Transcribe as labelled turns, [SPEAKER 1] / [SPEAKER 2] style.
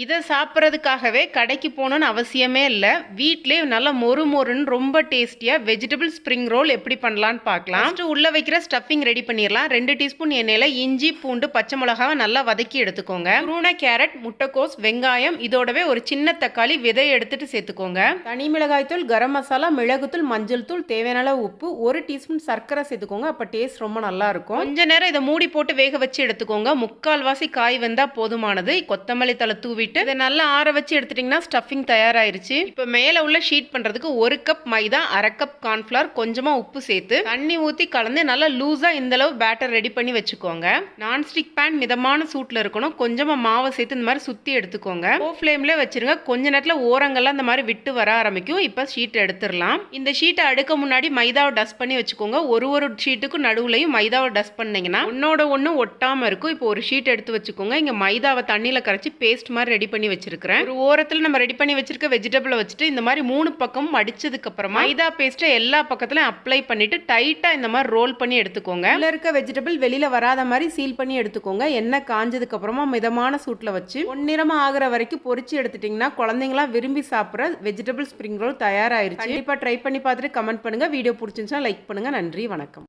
[SPEAKER 1] இதை சாப்பிட்றதுக்காகவே கடைக்கு போகணுன்னு அவசியமே இல்லை. வீட்டிலே நல்லா மொறு மொறுன்னு ரொம்ப டேஸ்டியாக வெஜிடபிள் ஸ்ப்ரிங் ரோல் எப்படி பண்ணலான்னு பார்க்கலாம். ஃபஸ்ட்டு உள்ளே வைக்கிற ஸ்டஃபிங் ரெடி பண்ணிடலாம். 2 டீஸ்பூன் எண்ணெயில் இஞ்சி பூண்டு பச்சை மிளகாவை நல்லா வதக்கி எடுத்துக்கோங்க. துருவன கேரட், முட்டைக்கோஸ், வெங்காயம், இதோடவே ஒரு சின்ன தக்காளி விதையை எடுத்துட்டு சேர்த்துக்கோங்க. தனி மிளகாய்த்தூள், கரம் மசாலா, மிளகுத்தூள், மஞ்சள் தூள், தேவையான அளவு உப்பு, 1 டீஸ்பூன் சர்க்கரை சேர்த்துக்கோங்க. அப்போ டேஸ்ட் ரொம்ப நல்லா இருக்கும். கொஞ்ச நேரம் இதை மூடி போட்டு வேக வச்சு எடுத்துக்கோங்க. 3/4 காய் வெந்தால் போதுமானது. கொத்தமல்லி தழை தூவி இதை நல்லா ஆற வச்சு எடுத்துட்டீங்கன்னா ஸ்டஃபிங் தயாராயிருச்சு. இப்போ மேலே உள்ள ஷீட் பண்ணுறதுக்கு 1 கப் மைதா, 1/2 கப் கார்ன்ஃப்ளவர், கொஞ்சமாக உப்பு சேர்த்து தண்ணி ஊற்றி கலந்து நல்லா லூஸாக இந்தளவு பேட்டர் ரெடி பண்ணி வச்சுக்கோங்க. நான்ஸ்டிக் பேன் மிதமான சூட்டில் இருக்கணும். கொஞ்சமாக மாவை சேர்த்து இந்த மாதிரி சுற்றி எடுத்துக்கோங்க. லோ ஃப்ளேம்லேயே வச்சிருங்க. கொஞ்ச நேரத்தில் ஓரங்கள்லாம் இந்த மாதிரி விட்டு வர ஆரம்பிக்கும். இப்போ ஷீட் எடுத்துடலாம். இந்த ஷீட்டை அடுக்க முன்னாடி மைதாவை டஸ்ட் பண்ணி வச்சுக்கோங்க. ஒரு ஷீட்டுக்கும் நடுவுலையும் மைதாவை டஸ்ட் பண்ணிங்கன்னா ஒன்னோட ஒன்று ஒட்டாமல் இருக்கும். இப்போ ஒரு ஷீட் எடுத்து வச்சுக்கோங்க. இங்கே மைதாவை தண்ணியில் கரைச்சி பேஸ்ட் மாதிரி ரெடி பண்ணி வச்சிருக்கிறேன். ஒரு ஓரத்தில் நம்ம ரெடி பண்ணி வச்சிருக்க வெஜிடபிளை வச்சுட்டு இந்த மாதிரி 3 பக்கமும் மடிச்சதுக்கு அப்புறமா மைதா பேஸ்ட்டை எல்லா பக்கத்துலையும் அப்ளை பண்ணிட்டு டைட்டா இந்த மாதிரி ரோல் பண்ணி எடுத்துக்கோங்க. உள்ள இருக்க வெஜிடபிள் வெளியில வராத மாதிரி சீல் பண்ணி எடுத்துக்கோங்க. எண்ணெய் காஞ்சதுக்கு அப்புறமா மிதமான சூட்டில் வச்சு பொன்னிறமா ஆகிற வரைக்கும் பொரிச்சு எடுத்துட்டீங்கன்னா குழந்தைங்களாம் விரும்பி சாப்பிட்ற வெஜிடபிள் ஸ்ப்ரிங் ரோல் தயாராயிருச்சு. கண்டிப்பா ட்ரை பண்ணி பார்த்துட்டு கமெண்ட் பண்ணுங்க. வீடியோ பிடிச்சிருந்துச்சுன்னா லைக் பண்ணுங்க. நன்றி, வணக்கம்.